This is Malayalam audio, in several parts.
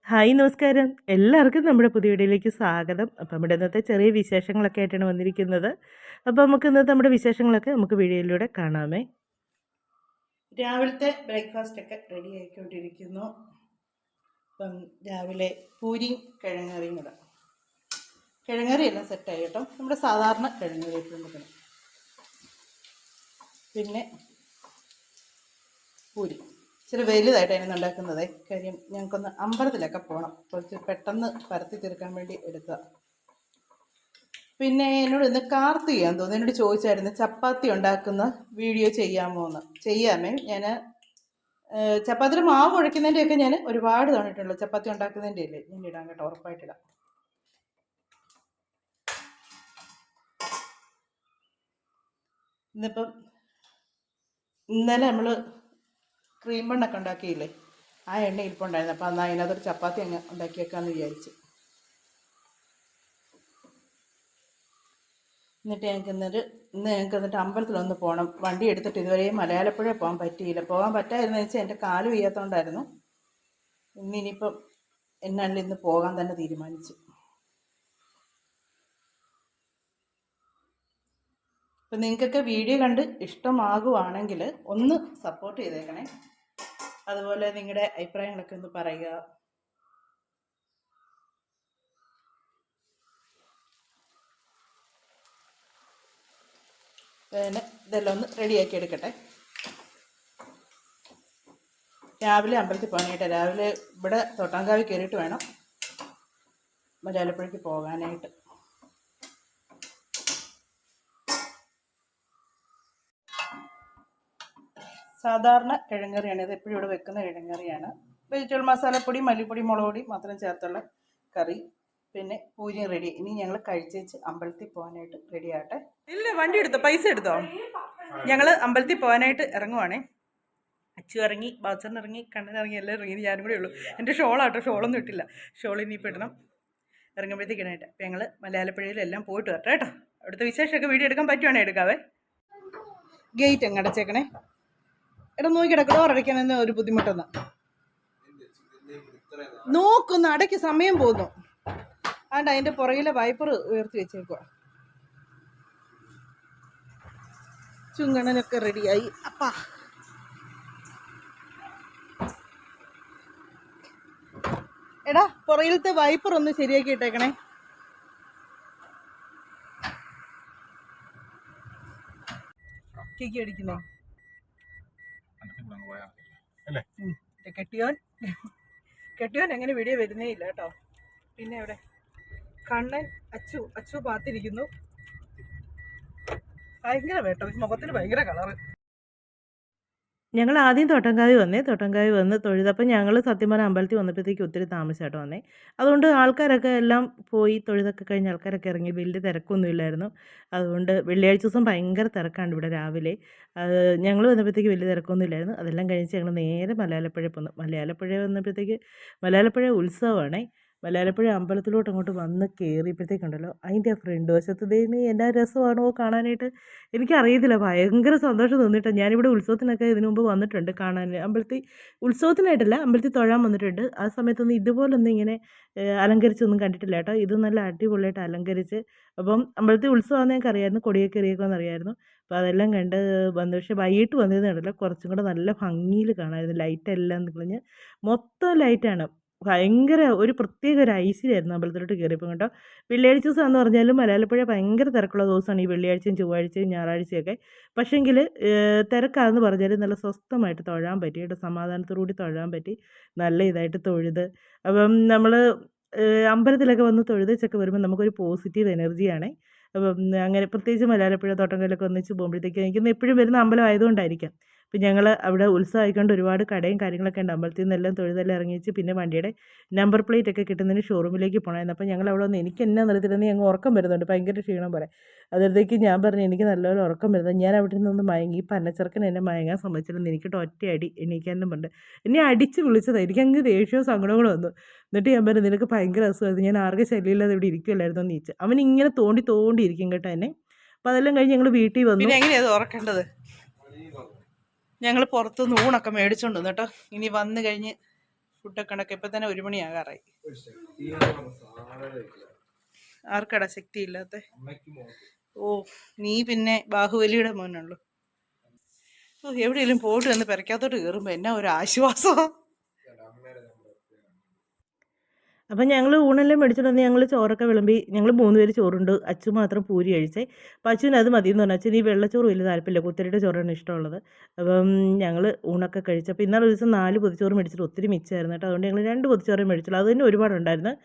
ഹായ് നമസ്കാരം. എല്ലാവർക്കും നമ്മുടെ പുതിയ വീഡിയോയിലേക്ക് സ്വാഗതം. അപ്പോൾ നമ്മുടെ ഇന്നത്തെ ചെറിയ വിശേഷങ്ങളൊക്കെ ആയിട്ടാണ് വന്നിരിക്കുന്നത്. അപ്പോൾ നമുക്ക് ഇന്നത്തെ നമ്മുടെ വിശേഷങ്ങളൊക്കെ നമുക്ക് വീഡിയോയിലൂടെ കാണാമേ. രാവിലത്തെ ബ്രേക്ക്ഫാസ്റ്റൊക്കെ റെഡി ആയിക്കൊണ്ടിരിക്കുന്നു. അപ്പം രാവിലെ പൂരിയും കിഴങ്ങറിയും കൂടെ. കിഴങ്ങറി എല്ലാം സെറ്റായി കേട്ടോ. നമ്മുടെ സാധാരണ കിഴങ്ങറി ഇട്ട് കൊടുക്കണം. പിന്നെ പൂരി ഇച്ചിരി വലുതായിട്ടാണ് ഉണ്ടാക്കുന്നത്. കാര്യം ഞങ്ങൾക്കൊന്ന് അമ്പലത്തിലൊക്കെ പോകണം. കുറച്ച് പെട്ടെന്ന് പരത്തി തീർക്കാൻ വേണ്ടി എടുക്കുക. പിന്നെ എന്നോട് ഇന്ന് കാർത്ത് ചെയ്യാൻ തോന്നുന്നു. എന്നോട് ചോദിച്ചായിരുന്നു ചപ്പാത്തി ഉണ്ടാക്കുന്ന വീഡിയോ ചെയ്യാമോ എന്ന്. ചെയ്യാമേ. ഞാൻ ചപ്പാത്തിയുടെ മാവ് കുഴയ്ക്കുന്നതിൻ്റെയൊക്കെ ഞാൻ ഒരുപാട് തന്നിട്ടുള്ളൂ. ചപ്പാത്തി ഉണ്ടാക്കുന്നതിൻ്റെ അല്ലേ ഞാൻ ഇടാം കേട്ടോ, ഉറപ്പായിട്ടിടാം. ഇന്നിപ്പം ഇന്നലെ നമ്മൾ ക്രീം ബണ്ണൊക്കെ ഉണ്ടാക്കിയില്ലേ, ആ എണ്ണ ഇരിപ്പുണ്ടായിരുന്നു. അപ്പോൾ എന്നാൽ അതിനകത്തൊരു ചപ്പാത്തി അങ്ങ് ഉണ്ടാക്കിയേക്കാമെന്ന് വിചാരിച്ചു. എന്നിട്ട് ഞങ്ങൾക്ക് എന്നിട്ട് അമ്പലത്തിലൊന്ന് പോകണം. വണ്ടി എടുത്തിട്ട് ഇതുവരെയും മലയാളപ്പുഴ പോകാൻ പറ്റിയില്ല. പോകാൻ പറ്റാതിരുന്നു വെച്ചാൽ എൻ്റെ കാല് വയ്യാത്തതുകൊണ്ടായിരുന്നു. ഇന്നിപ്പം എന്നാലും ഇന്ന് പോകാൻ തന്നെ തീരുമാനിച്ചു. അപ്പം നിങ്ങൾക്കൊക്കെ വീഡിയോ കണ്ട് ഇഷ്ടമാകുവാണെങ്കിൽ ഒന്ന് സപ്പോർട്ട് ചെയ്തേക്കണേ. അതുപോലെ നിങ്ങളുടെ അഭിപ്രായങ്ങളൊക്കെ ഒന്ന് പറയുക. പിന്നെ ഇതെല്ലാം ഒന്ന് റെഡിയാക്കി എടുക്കട്ടെ. രാവിലെ അമ്പലത്തിൽ പോകാനായിട്ട്, രാവിലെ ഇവിടെ തോട്ടാങ്കാവി കയറിയിട്ട് വേണം മലയാളപ്പുഴയ്ക്ക് പോകാനായിട്ട്. സാധാരണ കിഴങ്ങറിയാണ് ഇത്. എപ്പോഴും ഇവിടെ വെക്കുന്ന കിഴങ്ങറിയാണ്. വെജിറ്റബിൾ മസാലപ്പൊടി, മല്ലിപ്പൊടി, മുളക് പൊടി മാത്രം ചേർത്തുള്ള കറി. പിന്നെ പൂരിയും റെഡി. ഇനി ഞങ്ങൾ കഴിച്ചേച്ച് അമ്പലത്തിൽ പോകാനായിട്ട് റെഡി ആകട്ടെ. ഇല്ല, വണ്ടി എടുത്തോ, പൈസ എടുത്തോ. ഞങ്ങൾ അമ്പലത്തിൽ പോകാനായിട്ട് ഇറങ്ങുവാണേ. അച്ചു ഇറങ്ങി, ബാച്ചൻ ഇറങ്ങി, കണ്ണൻ ഇറങ്ങി, എല്ലാം ഇറങ്ങി. ഞാനും കൂടെ ഉള്ളൂ. എൻ്റെ ഷോളാട്ടോ, ഷോളൊന്നും ഇട്ടില്ല. ഷോൾ ഇനിയിപ്പോൾ ഇടണം ഇറങ്ങുമ്പോഴത്തേക്കിനായിട്ട്. അപ്പം ഞങ്ങൾ മലയാളപ്പുഴയിലെല്ലാം പോയിട്ട് വരട്ടെ കേട്ടോ. അവിടുത്തെ വിശേഷമൊക്കെ വീഡിയോ എടുക്കാൻ പറ്റുവാണേ എടുക്കാവേ. ഗേറ്റ് അങ്ങ് അടച്ചേക്കണേ. എടാ നോക്കിട, ഡോർ അടയ്ക്കാൻ തന്നെ ഒരു ബുദ്ധിമുട്ടെന്ന് നോക്കുന്നു. അടയ്ക്ക് സമയം പോകുന്നു. ആണ്ട് അതിൻ്റെ പുറകിലെ വൈപ്പർ ഉയർത്തി വെച്ചേക്കുക. ചുങ്കണനൊക്കെ റെഡിയായി. അപ്പാ എടാ പുറകിലത്തെ വൈപ്പർ ഒന്ന് ശരിയാക്കി ഇട്ടേക്കണേ. കേക്ക് അടിക്കുന്നോ കെട്ടിയോൻ എങ്ങനെ വീഡിയോ വരുന്നേ ഇല്ല കേട്ടോ. പിന്നെ ഇവിടെ കണ്ണൻ അച്ചു പാത്തിരിക്കുന്നു. ഭയങ്കര വേട്ടോ, മുഖത്തിന് ഭയങ്കര കളറ്. ഞങ്ങൾ ആദ്യം തോട്ടംകാവി വന്ന് തൊഴുതപ്പം ഞങ്ങൾ സത്യം പറഞ്ഞാൽ അമ്പലത്തിൽ വന്നപ്പോഴത്തേക്ക് ഒത്തിരി താമസിച്ചായിട്ട് വന്നേ. അതുകൊണ്ട് ആൾക്കാരൊക്കെ എല്ലാം പോയി തൊഴുതൊക്കെ കഴിഞ്ഞ് ആൾക്കാരൊക്കെ ഇറങ്ങി. വലിയ തിരക്കൊന്നും ഇല്ലായിരുന്നു. അതുകൊണ്ട് വെള്ളിയാഴ്ച ദിവസം ഭയങ്കര തിരക്കാണ് ഇവിടെ രാവിലെ. ഞങ്ങൾ വന്നപ്പോഴത്തേക്ക് വലിയ തിരക്കൊന്നും ഇല്ലായിരുന്നു. അതെല്ലാം കഴിഞ്ഞ് ഞങ്ങൾ നേരെ മലയാളപ്പുഴ പോന്നു. മലയാളപ്പുഴ വന്നപ്പോഴത്തേക്ക് മലയാളപ്പുഴ ഉത്സവമാണേ. മലയാളപ്പുഴ അമ്പലത്തിലോട്ട് അങ്ങോട്ട് വന്ന് കയറിയപ്പോഴത്തേക്കുണ്ടല്ലോ, അതിൻ്റെ ആ ഫ്രണ്ട് വശത്ത് ദൈവമേ എന്നാ രസമാണോ കാണാനായിട്ട്. എനിക്കറിയത്തില്ല, ഭയങ്കര സന്തോഷം തോന്നിയിട്ടാണ്. ഞാനിവിടെ ഉത്സവത്തിനൊക്കെ ഇതിനു മുമ്പ് വന്നിട്ടുണ്ട് കാണാൻ. അമ്പലത്തിൽ ഉത്സവത്തിനായിട്ടല്ല, അമ്പലത്തിൽ തൊഴാൻ വന്നിട്ടുണ്ട്. ആ സമയത്തൊന്നും ഇതുപോലൊന്നും ഇങ്ങനെ അലങ്കരിച്ചൊന്നും കണ്ടിട്ടില്ല കേട്ടോ. ഇത് നല്ല അടിപൊളിയായിട്ട് അലങ്കരിച്ച്. അപ്പം അമ്പലത്തിൽ ഉത്സവമാണെന്ന് ഞങ്ങൾക്ക് അറിയാമായിരുന്നു, കൊടിയൊക്കെ എറിയൊക്കെയെന്ന് അറിയാമായിരുന്നു. അപ്പോൾ അതെല്ലാം കണ്ട് വന്നു. പക്ഷേ വൈകിട്ട് വന്നതെന്നുണ്ടല്ലോ കുറച്ചും കൂടെ നല്ല ഭംഗിയിൽ കാണാമായിരുന്നു. ലൈറ്റെല്ലാം തെളിഞ്ഞ് മൊത്തം ലൈറ്റാണ്. ഭയങ്കര ഒരു പ്രത്യേക ഒരു ഐശ്വര്യമായിരുന്നു അമ്പലത്തിലോട്ട് കയറിയപ്പോൾ കേട്ടോ. വെള്ളിയാഴ്ച ദിവസം എന്ന് പറഞ്ഞാലും മലയാളപ്പുഴ ഭയങ്കര തിരക്കുള്ള ദിവസമാണ് ഈ വെള്ളിയാഴ്ചയും ചൊവ്വാഴ്ചയും ഞായറാഴ്ചയൊക്കെ. പക്ഷേങ്കിൽ തിരക്കാണെന്ന് പറഞ്ഞാലും നല്ല സ്വസ്ഥമായിട്ട് തൊഴാൻ പറ്റി കേട്ടോ. സമാധാനത്തോടുകൂടി തൊഴാൻ പറ്റി. നല്ല ഇതായിട്ട് തൊഴുത്. അപ്പം നമ്മൾ അമ്പലത്തിലൊക്കെ വന്ന് തൊഴുതേച്ചൊക്കെ വരുമ്പോൾ നമുക്കൊരു പോസിറ്റീവ് എനർജിയാണേ. അപ്പം അങ്ങനെ പ്രത്യേകിച്ച് മലയാളപ്പുഴ തോട്ടംകല്ലൊക്കെ ഒന്നിച്ച് പോകുമ്പോഴത്തേക്ക് എനിക്കൊന്ന് എപ്പോഴും വരുന്ന അമ്പലം ആയതുകൊണ്ടായിരിക്കാം. അപ്പം ഞങ്ങൾ അവിടെ ഉത്സവം ആയിക്കൊണ്ട് ഒരുപാട് കടയും കാര്യങ്ങളൊക്കെ ഉണ്ട്. അമ്പലത്തിൽ നിന്നെല്ലാം തൊഴുതെല്ലാം ഇറങ്ങിച്ച് പിന്നെ വണ്ടിയുടെ നമ്പർ പ്ലേറ്റ് ഒക്കെ കിട്ടുന്നതിന് ഷോറൂമിലേക്ക് പോകണമായിരുന്നു. അപ്പം ഞങ്ങൾ അവിടെ വന്ന് എനിക്ക് എന്നാ നിർത്തിയിരുന്നെങ്കിൽ ഞങ്ങൾ ഉറക്കം വരുന്നുണ്ട്, ഭയങ്കര ക്ഷീണം പോലെ. അതിലേക്ക് ഞാൻ പറഞ്ഞു എനിക്ക് നല്ലപോലെ ഉറക്കം വരുന്നത്. ഞാൻ അവിടെ നിന്ന് മയങ്ങി. പന്നച്ചെറുക്കൻ എന്നെ മയങ്ങാൻ സമ്മതിച്ചിരുന്നു. എനിക്കിട്ട് ഒറ്റയടി എണീക്കാനും ഉണ്ട്. എന്നെ അടിച്ച് വിളിച്ചതാണ്. എനിക്കങ്ങ് ദേഷ്യവും സങ്കടങ്ങളും വന്നു. എന്നിട്ട് ഞാൻ പറഞ്ഞു നിനക്ക് ഭയങ്കര അസുഖമായിരുന്നു, ഞാൻ ആർക്കും ശല്യമില്ലാതെ ഇവിടെ ഇരിക്കുമല്ലായിരുന്നു എന്ന് ചോദിച്ചു. അവൻ ഇങ്ങനെ തോണ്ടി ഇരിക്കും കേട്ടോ എന്നെ. അപ്പം അതെല്ലാം കഴിഞ്ഞ് ഞങ്ങൾ വീട്ടിൽ വന്നു. പിന്നെ എങ്ങനെയാണ് ഉറക്കേണ്ടത്? ഞങ്ങൾ പുറത്തുനിന്ന് ഊണൊക്കെ മേടിച്ചോണ്ട് വന്നു കേട്ടോ. ഇനി വന്നു കഴിഞ്ഞ് ഫുഡൊക്കെ ഉണ്ടാക്കി. ഇപ്പം തന്നെ 1 മണിയാകാറായി. ആർക്കടാ ശക്തി ഇല്ലാത്ത? ഓ, നീ പിന്നെ ബാഹുബലിയുടെ മോനുള്ളൂ. ഓ, എവിടെയെങ്കിലും പോയിട്ട് വന്ന് പെരക്കകത്തോട്ട് കയറുമ്പോൾ എന്നാ ഒരു ആശ്വാസം. അപ്പം ഞങ്ങൾ ഊണെല്ലാം മേടിച്ചിട്ട് വന്ന് ഞങ്ങൾ ചോറൊക്കെ വിളമ്പി. ഞങ്ങൾ 3 പേര് ചോറുണ്ട്. അച്ചു മാത്രം പൂരി കഴിച്ചേ. അപ്പം അച്ചുവിന് അത് മതിയെന്ന് പറഞ്ഞു. അച്ഛന് ഈ വെള്ളച്ചോറ് വലിയ താല്പര്യമില്ല, കുത്തരിയുടെ ചോറാണ് ഇഷ്ടമുള്ളത്. അപ്പം ഞങ്ങൾ ഊണൊക്കെ കഴിച്ചു. അപ്പോൾ ഇന്നലെ ഒരു ദിവസം 4 പൊതിച്ചോറ് മേടിച്ചിട്ട് ഒത്തിരി മിച്ചമായിരുന്നു കേട്ടോ. അതുകൊണ്ട് ഞങ്ങൾ 2 പൊതിച്ചോറേ മേടിച്ചുള്ളൂ. അത് തന്നെ ഒരുപാടുണ്ടായിരുന്നു.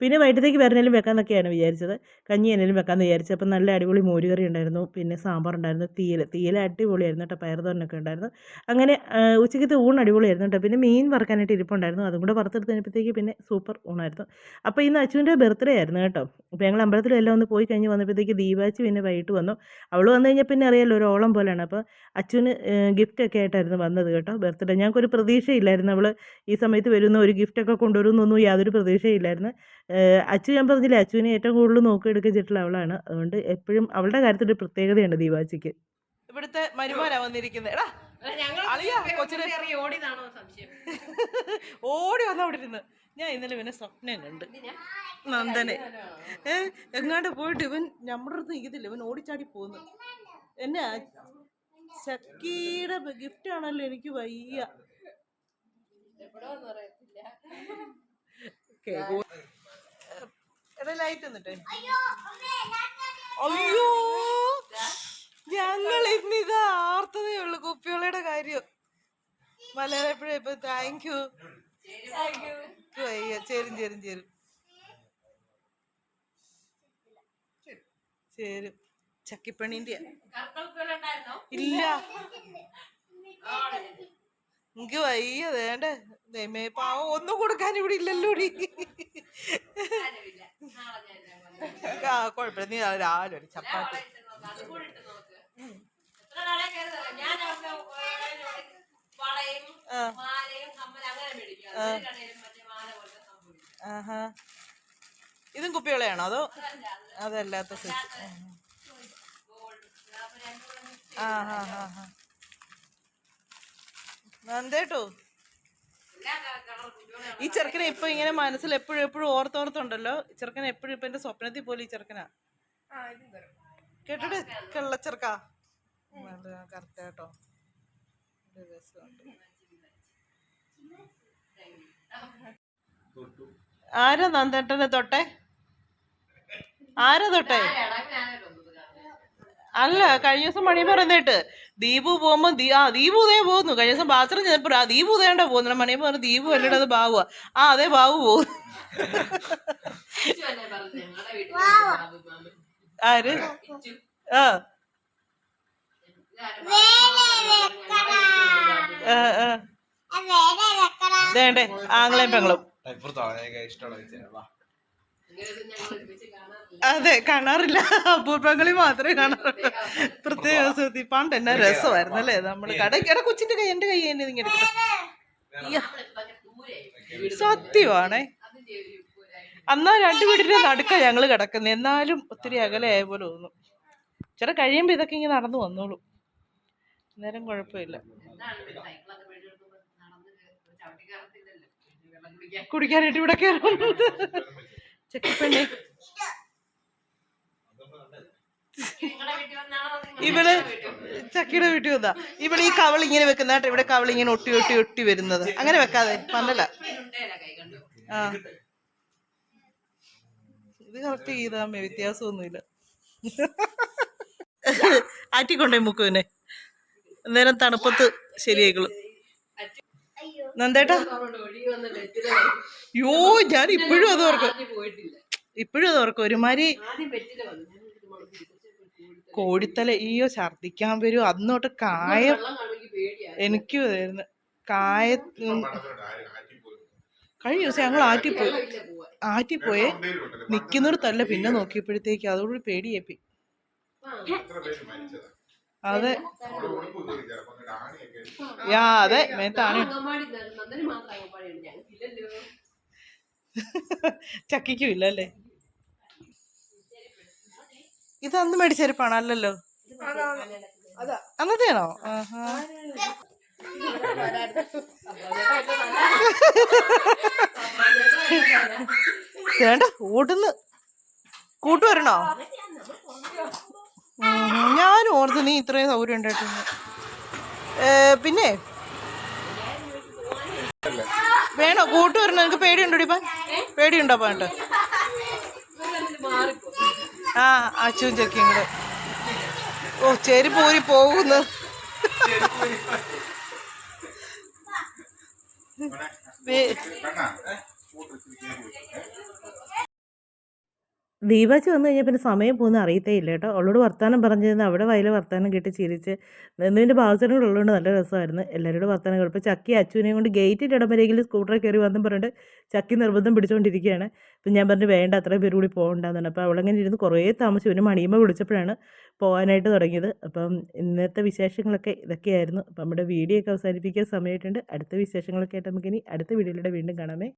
പിന്നെ വൈകിട്ടത്തേക്ക് വേറെന്തെങ്കിലും വെക്കാമെന്നൊക്കെയാണ് വിചാരിച്ചത്. കഞ്ഞി എന്തെങ്കിലും വെക്കാമെന്ന് വിചാരിച്ചു. അപ്പം നല്ല അടിപൊളി മോരുകറി ഉണ്ടായിരുന്നു, പിന്നെ സാമ്പാറുണ്ടായിരുന്നു, തീയൽ അടിപൊളിയായിരുന്നു കേട്ടോ. പയറുതോരനൊക്കെ ഉണ്ടായിരുന്നു. അങ്ങനെ ഉച്ചയ്ക്കത്തെ ഊണ് അടിപൊളിയായിരുന്നു കേട്ടോ. പിന്നെ മീൻ വറുക്കാനായിട്ട് ഇരിപ്പുണ്ടായിരുന്നു, അതും കൂടെ വറുത്തെടുത്ത് കഴിഞ്ഞപ്പോഴത്തേക്ക് പിന്നെ സൂപ്പർ ഊണായിരുന്നു. അപ്പോൾ ഇന്ന് അച്ചുവിൻ്റെ ബർത്ത്ഡേ ആയിരുന്നു കേട്ടോ. അപ്പോൾ ഞങ്ങൾ അമ്പലത്തിലെല്ലാം ഒന്ന് പോയി കഴിഞ്ഞ് വന്നപ്പോഴത്തേക്ക് ദീപാച്ചി പിന്നെ വൈകിട്ട് വന്നു. അവൾ വന്നു കഴിഞ്ഞാൽ പിന്നെ അറിയാമല്ലോ, ഒരു ഓളം പോലെയാണ്. അപ്പോൾ അച്ചുവിന് ഗിഫ്റ്റൊക്കെ ആയിട്ടായിരുന്നു വന്നത് കേട്ടോ. ബർത്ത്ഡേ ഞങ്ങൾക്കൊരു പ്രതീക്ഷയില്ലായിരുന്നു അവൾ ഈ സമയത്ത് വരുന്ന, ഒരു ഗിഫ്റ്റൊക്കെ കൊണ്ടുവരുമെന്നൊന്നും യാതൊരു പ്രതീക്ഷയില്ലായിരുന്നു. അച്ചു ഞാൻ പറഞ്ഞില്ലേ, അച്ചുവിനെ ഏറ്റവും കൂടുതൽ നോക്കിയെടുക്കുക ചെയ്തിട്ടുള്ള അവളാണ്. അതുകൊണ്ട് എപ്പോഴും അവളുടെ കാര്യത്തിലൊരു പ്രത്യേകതയുണ്ട് ദീപാച്ചിക്ക്. ഇവിടുത്തെ മരുമോനാ വന്നിരിക്കുന്നത്. ഓടി വന്ന അവിടെ ഇരുന്ന്. ഞാൻ ഇന്നലെ ഇവനെ സ്വപ്നം കണ്ട്, നന്ദനെ എങ്ങാണ്ട് പോയിട്ട് ഇവൻ നമ്മുടെ അടുത്ത് നിൽക്കത്തില്ല, ഇവൻ ഓടിച്ചാടി പോന്നു. എന്നാ ചക്കിയുടെ ഗിഫ്റ്റ് ആണല്ലോ, എനിക്ക് വയ്യ. ലൈറ്റ് എന്നിട്ട് അയ്യോ, ഞങ്ങൾ ഇന്നിതാ ആർത്തതേ ഉള്ളു കുപ്പിയോളയുടെ കാര്യം. മലയാളപ്പോഴേ ഇപ്പൊ താങ്ക് യു. ചേരും ചേരും ചേരും ചേരും. ചക്കിപ്പണീന്റെ ഇല്ല, എനിക്ക് വയ്യ. വേണ്ട ദൈവമേ, പാവം ഒന്നും കൊടുക്കാൻ ഇവിടെ ഇല്ലല്ലോ. ആ കുഴപ്പമില്ല, നീ രാവിലെ ഒരു ചപ്പാത്തി. ഇതും കുപ്പികളെയാണോ അതോ അതല്ലാത്ത സെറ്റ്? നന്ദേട്ടോ, ഈ ചെറുക്കനെ ഇപ്പൊ ഇങ്ങനെ മനസ്സിൽ എപ്പോഴും എപ്പോഴും ഓർത്തോർത്തുണ്ടല്ലോ. ചെറുക്കനെ എപ്പോഴും ഇപ്പൊ എന്റെ സ്വപ്നത്തിൽ പോലും ഈ ചെറുക്കനാ. കേട്ടിട്ട് കള്ളച്ചെറുക്കാ കറക്റ്റ് കേട്ടോ. ആരാ നന്ദേട്ടനെ തൊട്ടെ? ആരാ തൊട്ടെ? അല്ല, കഴിഞ്ഞ ദിവസം മണി പറയുന്നേട്ട് ദീപു പോകുമ്പോ ദീപു ഉദയ പോകുന്നു. കഴിഞ്ഞ ദിവസം ബാത്റൂം ചെന്നപ്പോ ദീപു ഉദയണ്ട പോകുന്നു. മണി പറഞ്ഞു ദീപു അല്ലട അത് ബാബുവാ. അതെ ബാബു പോകുന്നു. ആര്? വേണ്ടേ ആങ്ങളെയും പെങ്ങളും. അതെ, കാണാറില്ല, അപൂർവങ്ങളിൽ മാത്രമേ കാണാറുള്ളൂ. പ്രത്യേക ദിവസത്തിൽ പണ്ട് എന്നാ രസമായിരുന്നു അല്ലേ. നമ്മള് കട കൊച്ചിന്റെ കൈ, എന്റെ കൈ തന്നെ ഇങ്ങനെ സത്യമാണേ. അന്നാ 2 വീടിന്റെ നടുക്ക ഞങ്ങള് കിടക്കുന്നത്, എന്നാലും ഒത്തിരി അകലെയായ പോലെ തോന്നും. ചില കഴിയുമ്പോ ഇതൊക്കെ ഇങ്ങനെ നടന്നു വന്നോളൂ, അന്നേരം കുഴപ്പമില്ല. കുടിക്കാനായിട്ട് ഇവിടെ കയറുന്നത് ചെക്കപ്പെണ്ണെ. ഇവള് ചക്കിയുടെ വീട്ടിൽ വന്നാ ഇവള് ഈ കവൾ ഇങ്ങനെ വെക്കുന്ന കേട്ടോ. ഇവിടെ കവൾ ഇങ്ങനെ ഒട്ടി ഒട്ടി ഒട്ടി വരുന്നത്. അങ്ങനെ വെക്കാതെ പന്നല. ഇത് കറക്റ്റ് ചെയ്താമേ, വ്യത്യാസമൊന്നുമില്ല. ആറ്റിക്കൊണ്ടേ മുക്കുവിനെ, അന്നേരം തണുപ്പത്ത് ശരിയായിക്കോളും. നന്ദേട്ടാ, യോ ഞാൻ ഇപ്പോഴും അത് ഓർക്കും, ഒരുമാതിരി കോഴിത്തല. ഈയോ ഛർദിക്കാൻ വരും. അന്നോട്ട് കായം എനിക്കും അതായിരുന്നു. കഴിഞ്ഞ ദിവസം ഞങ്ങൾ ആറ്റിപ്പോയെ നിക്കുന്നിടത്തല്ല, പിന്നെ നോക്കിയപ്പോഴത്തേക്ക് അതോട് പേടിയേപ്പി. അതെ അതെ, മേത്താണ്. ചക്കിക്കും ഇല്ലല്ലേ. ഇത് അന്ന് മേടിച്ച ചെരുപ്പാണ് അല്ലല്ലോ, അന്നത്തെയാണോ? വേണ്ട ഓടുന്ന് കൂട്ടുവരണോ? ഞാൻ ഓർത്ത് നീ ഇത്രയും സൗകര്യം ഉണ്ടായിട്ടുണ്ട്. പിന്നെ വേണോ കൂട്ടുവരണോ? നിനക്ക് പേടിയുണ്ടോ ഇപ്പം? പേടിയുണ്ടോ പാട്ട്? ആ അച്ഛനും ചെക്കിയും കൂടെ. ഓ ചെരുപ്പ് ഊരി പോകുന്നു. ദീപാച്ചി വന്നു കഴിഞ്ഞാൽ പിന്നെ സമയം പോകുന്ന അറിയത്തേ ഇല്ല കേട്ടോ. അവളോട് വർത്താനം പറഞ്ഞിരുന്നു. അവിടെ വയലെ വർത്താനം കേട്ട് ചിരിച്ച് നിന്നുവിൻ്റെ ഭാവച്ചനും കൂടെ ഉള്ളതുകൊണ്ട് നല്ല രസമായിരുന്നു. എല്ലാവരോടും വർത്താനം കുഴപ്പം ചക്കി അച്ഛനെയും കൊണ്ട് ഗേറ്റിൻ്റെ ഇടം വരെയെങ്കിലും സ്കൂട്ടറിൽ കയറി വന്നും പറഞ്ഞിട്ട് ചക്കി നിർബന്ധം പിടിച്ചുകൊണ്ടിരിക്കുകയാണ്. അപ്പം ഞാൻ പറഞ്ഞു വേണ്ട അത്രയും പേര് കൂടി പോകണ്ടെന്നാണ്. അപ്പോൾ അവളങ്ങനെ ഇരുന്ന് കുറേ താമസിച്ചു. പിന്നെ മണിയമ്മ വിളിച്ചപ്പോഴാണ് പോകാനായിട്ട് തുടങ്ങിയത്. അപ്പം ഇന്നത്തെ വിശേഷങ്ങളൊക്കെ ഇതൊക്കെയായിരുന്നു. അപ്പം നമ്മുടെ വീഡിയോ ഒക്കെ അവസാനിപ്പിക്കാൻ സമയമായിട്ടുണ്ട്. അടുത്ത വിശേഷങ്ങളൊക്കെ ആയിട്ട് നമുക്കിനി അടുത്ത വീഡിയോയിലൂടെ വീണ്ടും കാണാമേ.